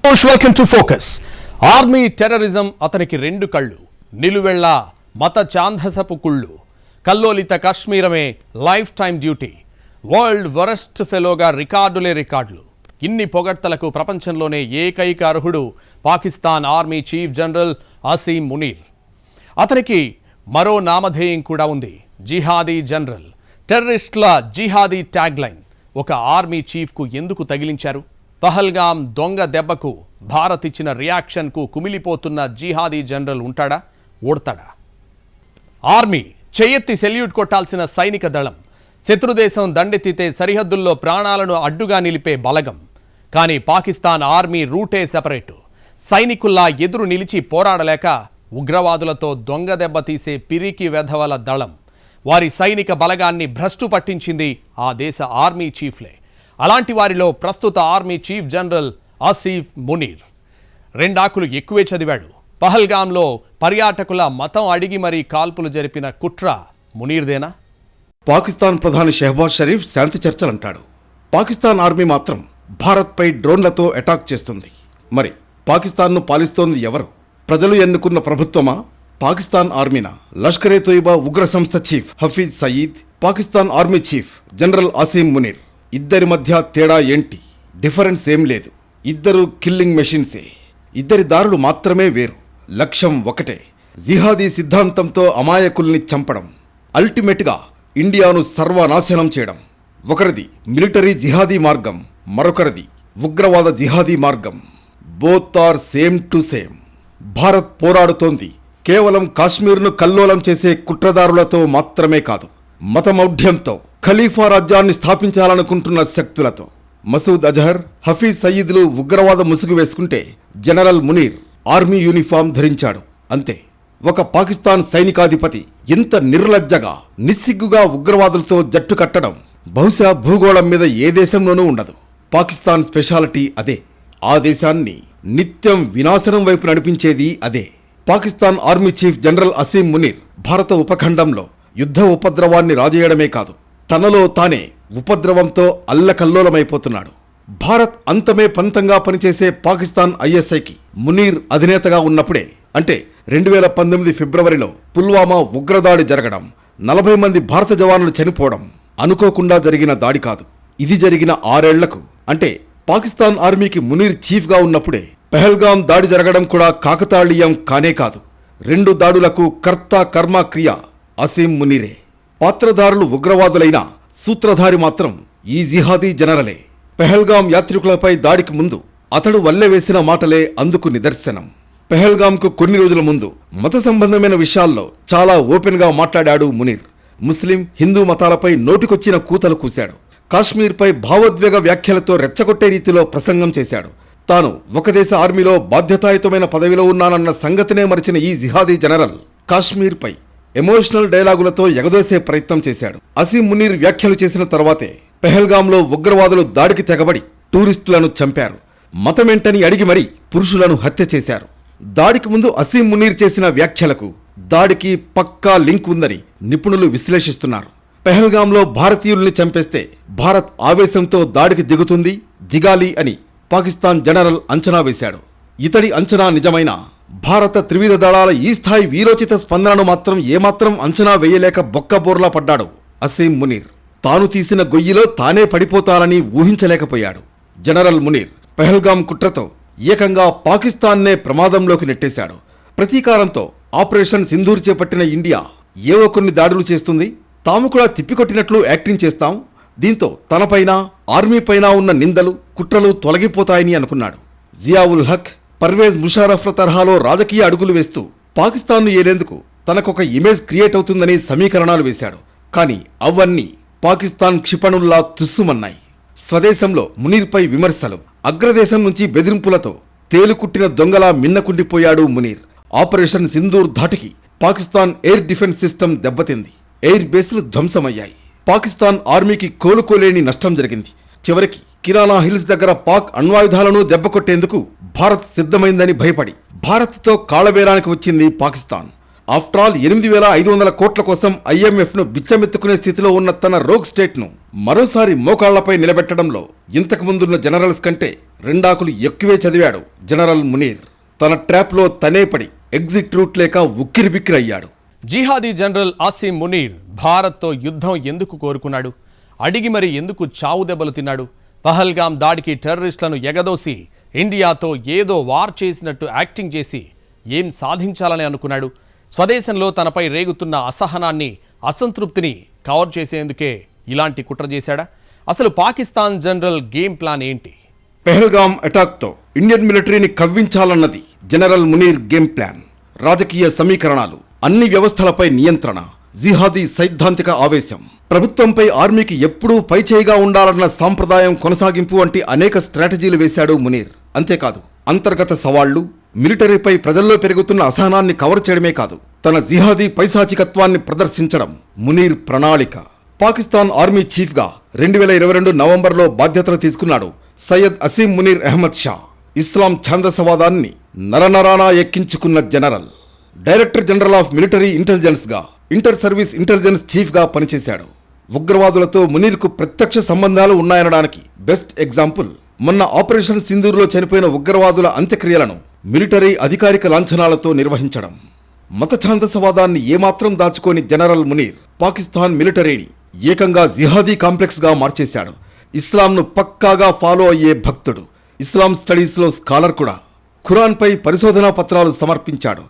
Welcome to focus. Army terrorism అతనికి రెండు కళ్ళు, నిలువెళ్ళ మత ఛాందసపు కుళ్ళు, కల్లోలిత కాశ్మీరమే lifetime duty, world worst ఫెలోగా రికార్డులే రికార్డులు. ఇన్ని పొగడ్తలకు ప్రపంచంలోనే ఏకైక అర్హుడు Pakistan army chief general Asim Munir. అతనికి మరో నామధేయం కూడా ఉంది, జిహాదీ జనరల్. టెర్రరిస్టుల జిహాదీ ట్యాగ్ లైన్ ఒక ఆర్మీ చీఫ్కు ఎందుకు తగిలించారు? పహల్గాం దొంగ దెబ్బకు భారత్ ఇచ్చిన రియాక్షన్కు కుమిలిపోతున్న జిహాదీ జనరల్ ఉంటాడా, ఓడతాడా? ఆర్మీ చెయ్యెత్తి సెల్యూట్ కొట్టాల్సిన సైనిక దళం, శత్రుదేశం దండెత్తితే సరిహద్దుల్లో ప్రాణాలను అడ్డుగా నిలిపే బలగం. కానీ పాకిస్తాన్ ఆర్మీ రూటే సెపరేటు. సైనికుల్లా ఎదురు నిలిచి పోరాడలేక ఉగ్రవాదులతో దొంగ దెబ్బ తీసే పిరికి వెధవల దళం. వారి సైనిక బలగాన్ని భ్రష్టు పట్టించింది ఆ దేశ ఆర్మీ చీఫ్లే. అలాంటి వారిలో ప్రస్తుత army chief general Asim Munir. రెండాకులు ఎక్కువే చదివాడు. పహల్గాంలో పర్యాటకుల మతం అడిగి మరీ కాల్పులు జరిపిన కుట్ర మునీర్దేనా? పాకిస్తాన్ ప్రధాని షెహబాజ్ షరీఫ్ శాంతి చర్చలంటాడు. పాకిస్తాన్ ఆర్మీ మాత్రం భారత్పై డ్రోన్లతో అటాక్ చేస్తుంది. మరి పాకిస్తాన్ను పాలిస్తోంది ఎవరు? ప్రజలు ఎన్నుకున్న ప్రభుత్వమా, పాకిస్తాన్ ఆర్మీనా? లష్కరే తోయిబా ఉగ్ర సంస్థ chief Hafiz Saeed, Pakistan army chief general Asim Munir. ఇద్దరి మధ్య తేడా ఏంటి? డిఫరెన్స్ ఏం లేదు. ఇద్దరు కిల్లింగ్ మెషిన్సే. ఇద్దరి దారులు మాత్రమే వేరు. లక్ష్యం ఒకటే, జిహాదీ సిద్ధాంతంతో అమాయకుల్ని చంపడం, అల్టిమేట్గా ఇండియాను సర్వనాశనం చేయడం. ఒకరిది మిలిటరీ జిహాదీ మార్గం, మరొకరిది ఉగ్రవాద జిహాదీ మార్గం. Both are same to same. Bharat పోరాడుతోంది కేవలం కాశ్మీర్ను కల్లోలం చేసే కుట్రదారులతో మాత్రమే కాదు, మతమౌఢ్యంతో ఖలీఫా రాజ్యాన్ని స్థాపించాలనుకుంటున్న శక్తులతో. మసూద్ అజహర్, హఫీజ్ సయీద్లు ఉగ్రవాద ముసుగు వేసుకుంటే జనరల్ మునీర్ ఆర్మీ యూనిఫామ్ ధరించాడు. అంతే. ఒక పాకిస్తాన్ సైనికాధిపతి ఇంత నిర్లజ్జగా, నిస్సిగ్గుగా ఉగ్రవాదులతో జట్టు కట్టడం బహుశా భూగోళం మీద ఏ దేశంలోనూ ఉండదు. పాకిస్తాన్ స్పెషాలిటీ అదే. ఆ దేశాన్ని నిత్యం వినాశనం వైపు నడిపించేది అదే. Pakistan army chief general Asim Munir భారత ఉపఖండంలో యుద్ధ ఉపద్రవాన్ని రాజేయడమే కాదు, తనలో తానే ఉపద్రవంతో అల్లకల్లోలమైపోతున్నాడు. భారత్ అంతమే పంతంగా పనిచేసే పాకిస్తాన్ ఐఎస్ఐకి మునీర్ అధినేతగా ఉన్నప్పుడే, అంటే 2019 ఫిబ్రవరిలో పుల్వామా ఉగ్రదాడి జరగడం, 40 మంది భారత జవానులు చనిపోవడం అనుకోకుండా జరిగిన దాడి కాదు. ఇది జరిగిన 6 ఏళ్లకు, అంటే పాకిస్తాన్ ఆర్మీకి మునీర్ చీఫ్గా ఉన్నప్పుడే పహల్గాం దాడి జరగడం కూడా కాకతాళీయం కానే కాదు. 2 దాడులకు కర్త కర్మ క్రియ అసీం మునీరే. పాత్రధారులు ఉగ్రవాదులైన సూత్రధారి మాత్రం ఈ జిహాదీ జనరలే. పెహల్గాం యాత్రికులపై దాడికి ముందు అతడు వల్లెవేసిన మాటలే అందుకు నిదర్శనం. పెహల్గాంకు కొన్ని రోజుల ముందు మత సంబంధమైన విషయాల్లో చాలా ఓపెన్గా మాట్లాడాడు మునీర్. ముస్లిం, హిందూ మతాలపై నోటికొచ్చిన కూతలు కూశాడు. కాశ్మీర్పై భావోద్వేగ వ్యాఖ్యలతో రెచ్చగొట్టే రీతిలో ప్రసంగం చేశాడు. తాను ఒక దేశ ఆర్మీలో బాధ్యతాయుతమైన పదవిలో ఉన్నానన్న సంగతినే మరిచిన ఈ జిహాదీ జనరల్ కాశ్మీర్పై ఎమోషనల్ డైలాగులతో ఎగదోసే ప్రయత్నం చేశాడు. అసీం మునీర్ వ్యాఖ్యలు చేసిన తర్వాతే పెహల్గాంలో ఉగ్రవాదులు దాడికి తెగబడి టూరిస్టులను చంపారు. మతమేంటని అడిగి మరీ పురుషులను హత్య చేశారు. దాడికి ముందు అసీం మునీర్ చేసిన వ్యాఖ్యలకు దాడికి పక్కా లింక్ ఉందని నిపుణులు విశ్లేషిస్తున్నారు. పెహల్గాంలో భారతీయుల్ని చంపేస్తే భారత్ ఆవేశంతో దాడికి దిగాలి అని పాకిస్తాన్ జనరల్ అంచనా వేశాడు. ఇతడి అంచనా నిజమైన భారత త్రివిధ దళాల ఈ స్థాయి వీరోచిత స్పందనను మాత్రం ఏమాత్రం అంచనా వేయలేక బొక్కబోర్లా పడ్డాడు అసీం మునీర్. తాను తీసిన గొయ్యిలో తానే పడిపోతానని ఊహించలేకపోయాడు. జనరల్ మునీర్ పెహల్గాం కుట్రతో ఏకంగా పాకిస్తాన్నే ప్రమాదంలోకి నెట్టేశాడు. ప్రతీకారంతో ఆపరేషన్ సింధూర్ చేపట్టిన ఇండియా ఏవో కొన్ని దాడులు చేస్తుంది, తాము కూడా తిప్పికొట్టినట్లు యాక్టింగ్ చేస్తాం, దీంతో తనపైన ఆర్మీపైన ఉన్న నిందలు, కుట్రలు తొలగిపోతాయని అనుకున్నాడు. జియావుల్ హక్, పర్వేజ్ ముషారఫ్ల తరహాలో రాజకీయ అడుగులు వేస్తూ పాకిస్తాన్ను ఏలేందుకు తనకొక ఇమేజ్ క్రియేట్ అవుతుందని సమీకరణాలు వేశాడు. కానీ అవన్నీ పాకిస్తాన్ క్షిపణుల్లా తుస్సుమన్నాయి. స్వదేశంలో మునీర్పై విమర్శలు, అగ్రదేశం నుంచి బెదిరింపులతో తేలుకుట్టిన దొంగలా మిన్నకుండిపోయాడు మునీర్. ఆపరేషన్ సింధూర్ ధాటికి పాకిస్తాన్ ఎయిర్ డిఫెన్స్ సిస్టమ్ దెబ్బతింది. ఎయిర్ బేస్లు ధ్వంసమయ్యాయి. పాకిస్తాన్ ఆర్మీకి కోలుకోలేని నష్టం జరిగింది. చివరికి కిరానా హిల్స్ దగ్గర పాక్ అణ్వాయుధాలను దెబ్బకొట్టేందుకు భారత్ సిద్ధమైందని భయపడి భారత్తో కాళబేరానికి వచ్చింది పాకిస్తాన్. ఆఫ్టర్ ఆల్ 8,500 కోట్ల కోసం IMFను బిచ్చమెత్తుకునే స్థితిలో ఉన్న తన రోగ్ స్టేట్ను మరోసారి మోకాళ్లపై నిలబెట్టడంలో ఇంతకు ముందున్న జనరల్స్ కంటే రెండాకులు ఎక్కువే చదివాడు జనరల్ మునీర్. తన ట్రాప్లో తనే పడి ఎగ్జిట్ రూట్ లేక ఉక్కిరిబిక్కిరయ్యాడు. జిహాదీ జనరల్ ఆసిమ్ మునీర్ భారత్తో యుద్ధం ఎందుకు కోరుకున్నాడు? అడిగి మరి ఎందుకు చావు దెబ్బలు తిన్నాడు? పహల్గాం దాడికి టెర్రరిస్టులను ఎగదోసి ఇండియాతో ఏదో వార్ చేసినట్టు యాక్టింగ్ చేసి ఏం సాధించాలని అనుకున్నాడు? స్వదేశంలో తనపై రేగుతున్న అసహనాన్ని, అసంతృప్తిని కవర్ చేసేందుకే ఇలాంటి కుట్ర చేశాడా? అసలు పాకిస్తాన్ జనరల్ గేమ్ ప్లాన్ ఏంటి? పెహల్గాం అటాక్తో ఇండియన్ మిలిటరీని కవ్వించాలన్నది జనరల్ మునీర్ గేమ్ ప్లాన్. రాజకీయ సమీకరణాలు, అన్ని వ్యవస్థలపై నియంత్రణ, జిహాదీ సైద్ధాంతిక ఆవేశం, ప్రభుత్వంపై ఆర్మీకి ఎప్పుడూ పైచేయిగా ఉండాలన్న సాంప్రదాయం కొనసాగింపు వంటి అనేక స్ట్రాటజీలు వేశాడు మునీర్. అంతేకాదు, అంతర్గత సవాళ్లు, మిలిటరీపై ప్రజల్లో పెరుగుతున్న అసహనాన్ని కవర్ చేయడమే కాదు, తన జిహాదీ పైశాచికత్వాన్ని ప్రదర్శించడం మునీర్ ప్రణాళిక. పాకిస్తాన్ ఆర్మీ చీఫ్గా 2022 నవంబర్లో బాధ్యతలు తీసుకున్నాడు సయ్యద్ అసీం మునీర్ అహ్మద్ షా. ఇస్లాం ఛాందసవాదాన్ని నరనరానా ఎక్కించుకున్న general. Director general of military ఇంటెలిజెన్స్గా, ఇంటర్ సర్వీస్ ఇంటెలిజెన్స్ చీఫ్గా పనిచేశాడు. ఉగ్రవాదులతో మునీర్కు ప్రత్యక్ష సంబంధాలు ఉన్నాయనడానికి బెస్ట్ ఎగ్జాంపుల్, మొన్న ఆపరేషన్ సింధూర్లో చనిపోయిన ఉగ్రవాదుల అంత్యక్రియలను మిలిటరీ అధికారిక లాంఛనాలతో నిర్వహించడం. మత ఛాందసవాదాన్ని ఏమాత్రం దాచుకోని జనరల్ మునీర్ పాకిస్తాన్ మిలిటరీని ఏకంగా జిహాదీ కాంప్లెక్స్గా మార్చేశాడు. ఇస్లాంను పక్కాగా ఫాలో అయ్యే భక్తుడు, ఇస్లాం స్టడీస్లో స్కాలర్ కూడా. ఖురాన్పై పరిశోధనా పత్రాలు సమర్పించాడు.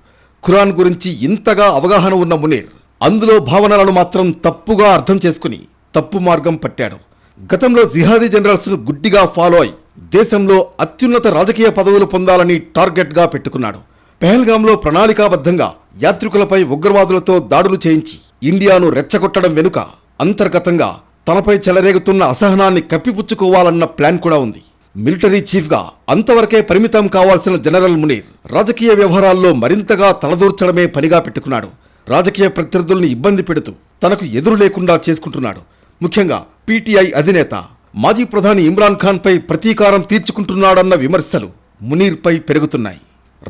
ఖురాన్ గురించి ఇంతగా అవగాహన ఉన్న మునీర్ అందులో భావనలను మాత్రం తప్పుగా అర్థం చేసుకుని తప్పు మార్గం పట్టాడు. గతంలో జిహాదీ జనరల్స్ను గుడ్డిగా ఫాలో అయి దేశంలో అత్యున్నత రాజకీయ పదవులు పొందాలని టార్గెట్గా పెట్టుకున్నాడు. పెహల్గాంలో ప్రణాళికాబద్ధంగా యాత్రికులపై ఉగ్రవాదులతో దాడులు చేయించి ఇండియాను రెచ్చగొట్టడం వెనుక అంతర్గతంగా తనపై చెలరేగుతున్న అసహనాన్ని కప్పిపుచ్చుకోవాలన్న ప్లాన్ కూడా ఉంది. మిలిటరీ చీఫ్గా అంతవరకే పరిమితం కావాల్సిన జనరల్ మునీర్ రాజకీయ వ్యవహారాల్లో మరింతగా తలదూర్చడమే పనిగా పెట్టుకున్నాడు. రాజకీయ ప్రత్యర్థుల్ని ఇబ్బంది పెడుతూ తనకు ఎదురు లేకుండా చేసుకుంటున్నాడు. ముఖ్యంగా PTI అధినేత, మాజీ ప్రధాని ఇమ్రాన్ ఖాన్పై ప్రతీకారం తీర్చుకుంటున్నాడన్న విమర్శలు మునీర్పై పెరుగుతున్నాయి.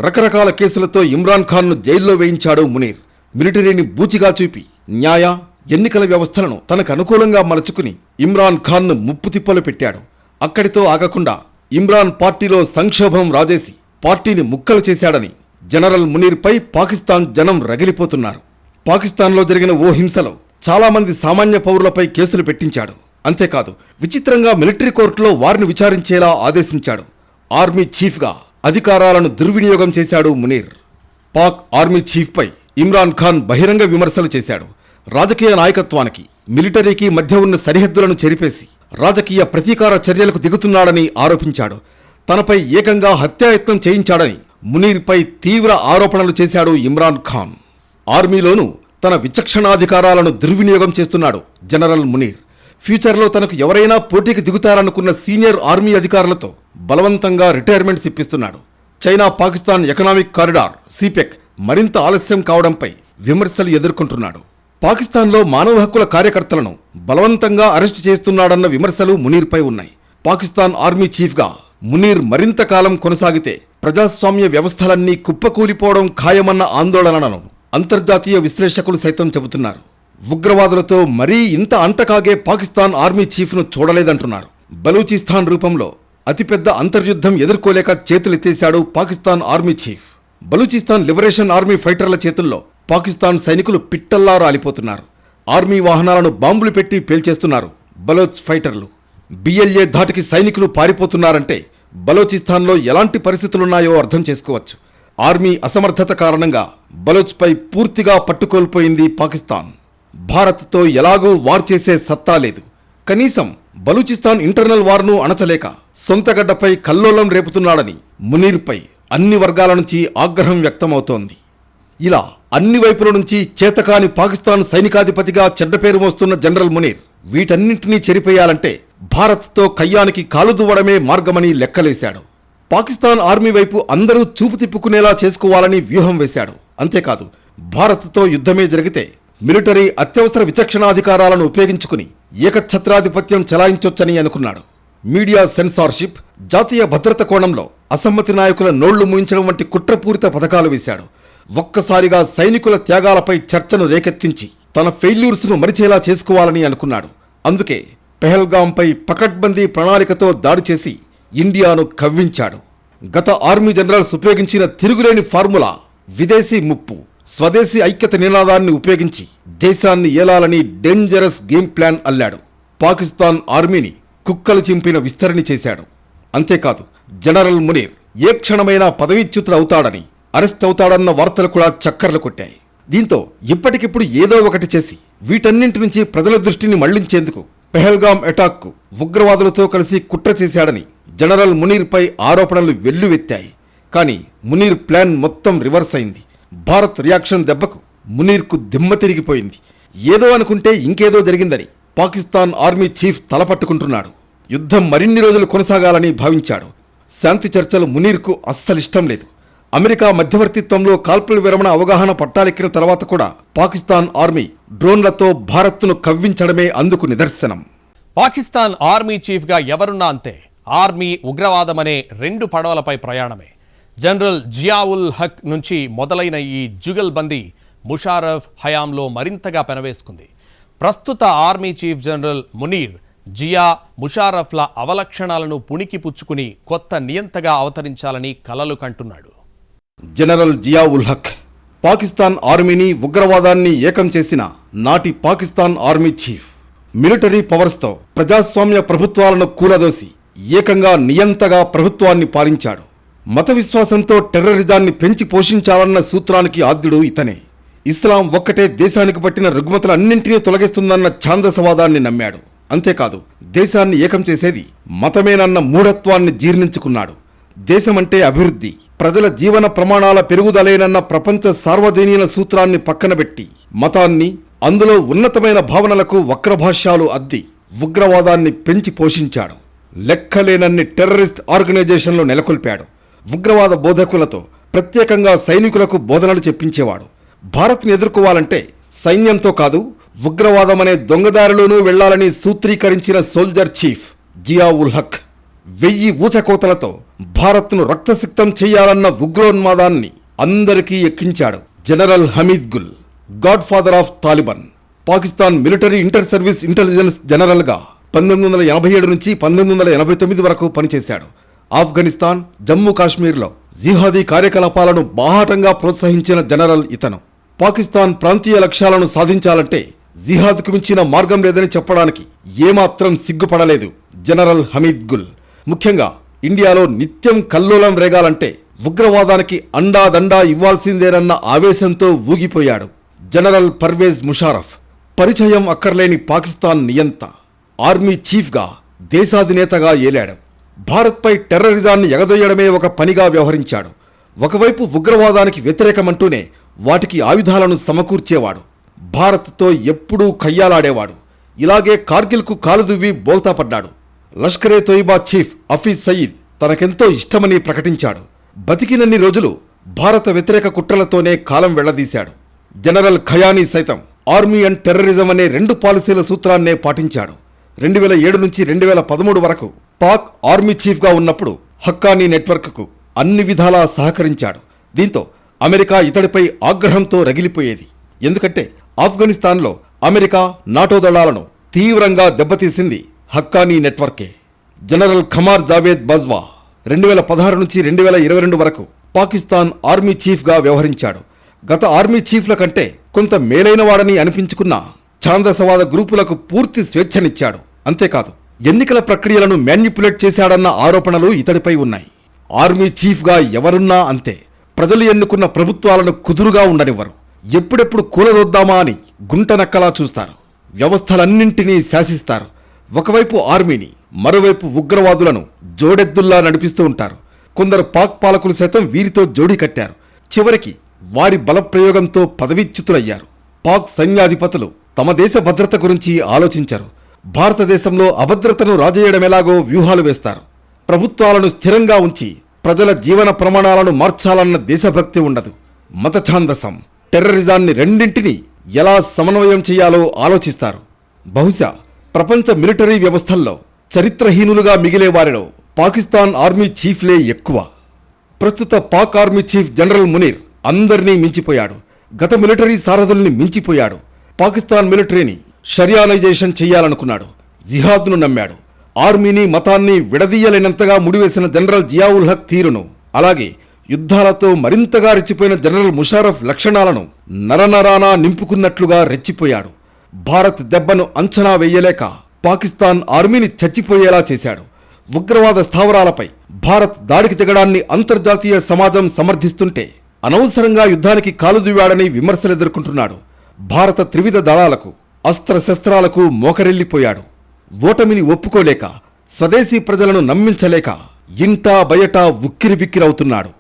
రకరకాల కేసులతో ఇమ్రాన్ ఖాన్ను జైల్లో వేయించాడు మునీర్. మిలిటరీని బూచిగా చూపి న్యాయ, ఎన్నికల వ్యవస్థలను తనకు అనుకూలంగా మలుచుకుని ఇమ్రాన్ ఖాన్ను ముప్పు తిప్పలు పెట్టాడు. అక్కడితో ఆగకుండా ఇమ్రాన్ పార్టీలో సంక్షోభం రాజేసి పార్టీని ముక్కలు చేశాడని జనరల్ మునీర్పై పాకిస్తాన్ జనం రగిలిపోతున్నారు. పాకిస్తాన్లో జరిగిన ఓ హింసలో చాలామంది సామాన్య పౌరులపై కేసులు పెట్టించాడు. అంతేకాదు, విచిత్రంగా మిలిటరీ కోర్టులో వారిని విచారించేలా ఆదేశించాడు. ఆర్మీ చీఫ్గా అధికారాలను దుర్వినియోగం చేశాడు మునీర్. పాక్ ఆర్మీ చీఫ్పై ఇమ్రాన్ ఖాన్ బహిరంగ విమర్శలు చేశాడు. రాజకీయ నాయకత్వానికి, మిలిటరీకి మధ్య ఉన్న సరిహద్దులను చెరిపేసి రాజకీయ ప్రతీకార చర్యలకు దిగుతున్నాడని ఆరోపించాడు. తనపై ఏకంగా హత్యాయత్నం చేయించాడని మునీర్పై తీవ్ర ఆరోపణలు చేశాడు ఇమ్రాన్ ఖాన్. ఆర్మీలోనూ తన విచక్షణాధికారాలను దుర్వినియోగం చేస్తున్నాడు జనరల్ మునీర్. ఫ్యూచర్లో తనకు ఎవరైనా పోటీకి దిగుతారనుకున్న సీనియర్ ఆర్మీ అధికారులతో బలవంతంగా రిటైర్మెంట్స్ ఇప్పిస్తున్నాడు. China Pakistan economic corridor CPEC మరింత ఆలస్యం కావడంపై విమర్శలు ఎదుర్కొంటున్నాడు. పాకిస్తాన్లో మానవ హక్కుల కార్యకర్తలను బలవంతంగా అరెస్టు చేస్తున్నాడన్న విమర్శలు మునీర్పై ఉన్నాయి. పాకిస్తాన్ ఆర్మీ చీఫ్గా మునీర్ మరింత కాలం కొనసాగితే ప్రజాస్వామ్య వ్యవస్థలన్నీ కుప్పకూలిపోవడం ఖాయమన్న ఆందోళనలను అంతర్జాతీయ విశ్లేషకులు సైతం చెబుతున్నారు. ఉగ్రవాదులతో మరీ ఇంత అంటకాగే పాకిస్తాన్ ఆర్మీ చీఫ్ను చూడలేదంటున్నారు. బలూచిస్తాన్ రూపంలో అతిపెద్ద అంతర్యుద్ధం ఎదుర్కోలేక చేతులెత్తేశాడు Pakistan army chief. Balochistan liberation army ఫైటర్ల చేతుల్లో పాకిస్తాన్ సైనికులు పిట్టల్లా రాలిపోతున్నారు. ఆర్మీ వాహనాలను బాంబులు పెట్టి పేల్చేస్తున్నారు బలోచ్ ఫైటర్లు. BLA ధాటికి సైనికులు పారిపోతున్నారంటే బలోచిస్తాన్లో ఎలాంటి పరిస్థితులున్నాయో అర్థం చేసుకోవచ్చు. ఆర్మీ అసమర్థత కారణంగా బలోచ్పై పూర్తిగా పట్టుకోల్పోయింది పాకిస్తాన్. భారత్తో ఎలాగూ వార్ చేసే సత్తా లేదు. కనీసం బలూచిస్తాన్ ఇంటర్నల్ వార్ను అణచలేక సొంతగడ్డపై కల్లోలం రేపుతున్నాడని మునీర్పై అన్ని వర్గాల నుంచి ఆగ్రహం వ్యక్తమవుతోంది. ఇలా అన్ని వైపుల నుంచి చేతకాని పాకిస్తాన్ సైనికాధిపతిగా చెడ్డ పేరు మోస్తున్న జనరల్ మునీర్ వీటన్నింటినీ చెరిపేయాలంటే భారత్తో కయ్యానికి కాలుదువ్వడమే మార్గమని లెక్కలేశాడు. పాకిస్తాన్ ఆర్మీ వైపు అందరూ చూపు తిప్పుకునేలా చేసుకోవాలని వ్యూహం వేశాడు. అంతేకాదు, భారత్తో యుద్ధమే జరిగితే మిలిటరీ అత్యవసర విచక్షణాధికారాలను ఉపయోగించుకుని ఏకఛత్రాధిపత్యం చెలాయించొచ్చని అనుకున్నాడు. మీడియా సెన్సార్షిప్, జాతీయ భద్రత కోణంలో అసమ్మతి నాయకుల నోళ్లు మూయించడం వంటి కుట్రపూరిత పథకాలు వేశాడు. ఒక్కసారిగా సైనికుల త్యాగాలపై చర్చను రేకెత్తించి తన ఫెయిల్యూర్స్ను మరిచేలా చేసుకోవాలని అనుకున్నాడు. అందుకే పెహల్గాంపై పకడ్బందీ ప్రణాళికతో దాడి చేసి ఇండియాను కవ్వించాడు. గత ఆర్మీ జనరల్స్ ఉపయోగించిన తిరుగులేని ఫార్ములా విదేశీ ముప్పు స్వదేశీ ఐక్యత నినాదాన్ని ఉపయోగించి దేశాన్ని ఏలాలని డేంజరస్ గేమ్ ప్లాన్ అల్లాడు. పాకిస్తాన్ ఆర్మీని కుక్కలు చింపిన విస్తరణి చేశాడు. అంతేకాదు, జనరల్ మునీర్ ఏ క్షణమైనా పదవీచ్యుతుడు అవుతాడని, అరెస్ట్ అవుతాడన్న వార్తలు కూడా చక్కర్లు కొట్టాయి. దీంతో ఇప్పటికిప్పుడు ఏదో ఒకటి చేసి వీటన్నింటి నుంచి ప్రజల దృష్టిని మళ్లించేందుకు పెహల్గాం అటాక్కు ఉగ్రవాదులతో కలిసి కుట్ర చేశాడని జనరల్ మునీర్పై ఆరోపణలు వెల్లువెత్తాయి. కానీ మునీర్ ప్లాన్ మొత్తం రివర్స్ అయింది. భారత్ రియాక్షన్ దెబ్బకు మునీర్కు దిమ్మ తిరిగిపోయింది. ఏదో అనుకుంటే ఇంకేదో జరిగిందని పాకిస్తాన్ ఆర్మీ చీఫ్ తలపట్టుకుంటున్నాడు. యుద్ధం మరిన్ని రోజులు కొనసాగాలని భావించాడు. శాంతి చర్చలు మునీర్కు అస్సలిష్టం లేదు. అమెరికా మధ్యవర్తిత్వంలో కాల్పుల విరమణ అవగాహన పట్టాలెక్కిన తర్వాత కూడా పాకిస్తాన్ ఆర్మీ డ్రోన్లతో భారత్ను కవ్వించడమే అందుకు నిదర్శనం. పాకిస్తాన్ ఆర్మీ చీఫ్గా ఎవరున్నా అంతే. ఆర్మీ ఉగ్రవాదమనే రెండు పడవలపై ప్రయాణమే. జనరల్ జియావుల్ హక్ నుంచి మొదలైన ఈ జుగల్బందీ ముషారఫ్ హయాంలో మరింతగా పెనవేసుకుంది. ప్రస్తుత army chief general Munir Zia ముషారఫ్ల అవలక్షణాలను పుణికి పుచ్చుకుని కొత్త నియంతగా అవతరించాలని కలలు కంటున్నాడు. జనరల్ జియావుల్ హక్ పాకిస్తాన్ ఆర్మీని ఉగ్రవాదాన్ని ఏకం చేసిన నాటి పాకిస్తాన్ ఆర్మీ చీఫ్. మిలిటరీ పవర్స్తో ప్రజాస్వామ్య ప్రభుత్వాలను కూలదోసి ఏకంగా నియంతగా ప్రభుత్వాన్ని పాలించాడు. మత విశ్వాసంతో టెర్రరిజాన్ని పెంచి పోషించాలన్న సూత్రానికి ఆద్యుడు ఇతనే. ఇస్లాం ఒక్కటే దేశానికి పట్టిన రుగ్మతలన్నింటినీ తొలగిస్తుందన్న ఛాందసవాదాన్ని నమ్మాడు. అంతేకాదు, దేశాన్ని ఏకం చేసేది మతమేనన్న మూఢత్వాన్ని జీర్ణించుకున్నాడు. దేశమంటే అభివృద్ధి, ప్రజల జీవన ప్రమాణాల పెరుగుదలేనన్న ప్రపంచ సార్వజనీన సూత్రాన్ని పక్కనబెట్టి మతాన్ని, అందులో ఉన్నతమైన భావనలకు వక్రభాష్యాలు అద్ది ఉగ్రవాదాన్ని పెంచి పోషించాడు. లెక్కలేనన్ని టెర్రరిస్ట్ ఆర్గనైజేషన్లు నెలకొల్పాడు. ఉగ్రవాద బోధకులతో ప్రత్యేకంగా సైనికులకు బోధనలు చెప్పించేవాడు. భారత్ని ఎదుర్కోవాలంటే సైన్యంతో కాదు, ఉగ్రవాదమనే దొంగదారిలోనూ వెళ్లాలని సూత్రీకరించిన సోల్జర్ చీఫ్ జియావుల్ హక్ 1000 ఊచకోతలతో భారత్ను రక్తసిక్తం చేయాలన్న ఉగ్రోన్మాదాన్ని అందరికీ ఎక్కించాడు. General Hamid Gul, godfather of Taliban, Pakistan military inter service intelligence జనరల్గా 1987 నుంచి 1989 వరకు పనిచేశాడు. ఆఫ్ఘనిస్తాన్, జమ్మూ కాశ్మీర్లో జిహాదీ కార్యకలాపాలను బాహాటంగా ప్రోత్సహించిన జనరల్ ఇతను. పాకిస్తాన్ ప్రాంతీయ లక్ష్యాలను సాధించాలంటే జిహాద్కు మించిన మార్గం లేదని చెప్పడానికి ఏమాత్రం సిగ్గుపడలేదు జనరల్ హమీద్ గుల్. ముఖ్యంగా ఇండియాలో నిత్యం కల్లోలం రేగాలంటే ఉగ్రవాదానికి అండాదండా ఇవ్వాల్సిందేనన్న ఆవేశంతో ఊగిపోయాడు జనరల్ పర్వేజ్ ముషారఫ్. పరిచయం అక్కర్లేని పాకిస్తాన్ నియంత, ఆర్మీ చీఫ్గా దేశాధినేతగా ఏలాడు. భారత్పై టెర్రరిజాన్ని ఎగదొయ్యడమే ఒక పనిగా వ్యవహరించాడు. ఒకవైపు ఉగ్రవాదానికి వ్యతిరేకమంటూనే వాటికి ఆయుధాలను సమకూర్చేవాడు. భారత్తో ఎప్పుడూ కయ్యాలాడేవాడు. ఇలాగే కార్గిల్కు కాలుదువ్వి బోల్తా పడ్డాడు. లష్కరే తోయిబా చీఫ్ హఫీజ్ సయీద్ తనకెంతో ఇష్టమని ప్రకటించాడు. బతికినన్ని రోజులు భారత వ్యతిరేక కుట్రలతోనే కాలం వెళ్లదీశాడు. జనరల్ ఖయానీ సైతం ఆర్మీ అండ్ టెర్రరిజం అనే రెండు పాలసీల సూత్రాన్నే పాటించాడు. 2007 నుంచి 2013 వరకు పాక్ ఆర్మీ చీఫ్గా ఉన్నప్పుడు హక్కానీ నెట్వర్క్కు అన్ని విధాలా సహకరించాడు. దీంతో అమెరికా ఇతడిపై ఆగ్రహంతో రగిలిపోయేది. ఎందుకంటే ఆఫ్ఘనిస్తాన్లో అమెరికా, నాటో దళాలను తీవ్రంగా దెబ్బతీసింది హక్కానీ నెట్వర్కే. జనరల్ ఖమార్ జావేద్ బాజ్వా 2016 నుంచి 2022 వరకు పాకిస్తాన్ ఆర్మీ చీఫ్గా వ్యవహరించాడు. గత ఆర్మీ చీఫ్ల కంటే కొంత మేలైన వాడని అనిపించుకున్న ఛాందసవాద గ్రూపులకు పూర్తి స్వేచ్ఛనిచ్చాడు. అంతేకాదు, ఎన్నికల ప్రక్రియలను మ్యాన్యుపులేట్ చేశాడన్న ఆరోపణలు ఇతడిపై ఉన్నాయి. ఆర్మీ చీఫ్గా ఎవరున్నా అంతే. ప్రజలు ఎన్నుకున్న ప్రభుత్వాలను కుదురుగా ఉండనివ్వరు. ఎప్పుడెప్పుడు కూలదొద్దామా అని గుంటనక్కలా చూస్తారు. వ్యవస్థలన్నింటినీ శాసిస్తారు. ఒకవైపు ఆర్మీని, మరోవైపు ఉగ్రవాదులను జోడెద్దుల్లా నడిపిస్తూ ఉంటారు. కొందరు పాక్ పాలకులు సైతం వీరితో జోడీ కట్టారు. చివరికి వారి బలప్రయోగంతో పదవీచ్యుతులయ్యారు. పాక్ సైన్యాధిపతులు తమ దేశ భద్రత గురించి ఆలోచించరు. భారతదేశంలో అభద్రతను రాజేయడమెలాగో వ్యూహాలు వేస్తారు. ప్రభుత్వాలను స్థిరంగా ఉంచి ప్రజల జీవన ప్రమాణాలను మార్చాలన్న దేశభక్తి ఉండదు. మతఛాందసం, టెర్రరిజాన్ని రెండింటినీ ఎలా సమన్వయం చేయాలో ఆలోచిస్తారు. బహుశా ప్రపంచ మిలిటరీ వ్యవస్థల్లో చరిత్రహీనులుగా మిగిలే వారిలో పాకిస్తాన్ ఆర్మీ చీఫ్లే ఎక్కువ. ప్రస్తుత Pak army chief general Munir అందరినీ మించిపోయాడు. గత మిలిటరీ సారథుల్ని మించిపోయాడు. పాకిస్తాన్ మిలిటరీని షరియానైజేషన్ చెయ్యాలనుకున్నాడు. జిహాద్ను నమ్మాడు. ఆర్మీని మతాన్ని విడదీయలేనంతగా ముడివేసిన జనరల్ జియావుల్ హక్ తీరును, అలాగే యుద్ధాలతో మరింతగా రెచ్చిపోయిన జనరల్ ముషారఫ్ లక్షణాలను నరనరానా నింపుకున్నట్లుగా రెచ్చిపోయాడు. భారత్ దెబ్బను అంచనా వెయ్యలేక పాకిస్తాన్ ఆర్మీని చచ్చిపోయేలా చేశాడు. ఉగ్రవాద స్థావరాలపై భారత్ దాడికి తెగడాన్ని అంతర్జాతీయ సమాజం సమర్థిస్తుంటే అనవసరంగా యుద్ధానికి కాలుదువ్వాడని విమర్శలు ఎదుర్కొంటున్నాడు. భారత త్రివిధ దళాలకు, అస్త్రశస్త్రాలకు మోకరిల్లిపోయాడు. ఓటమిని ఒప్పుకోలేక, స్వదేశీ ప్రజలను నమ్మించలేక ఇంటా బయట ఉక్కిరిబిక్కిరవుతున్నాడు.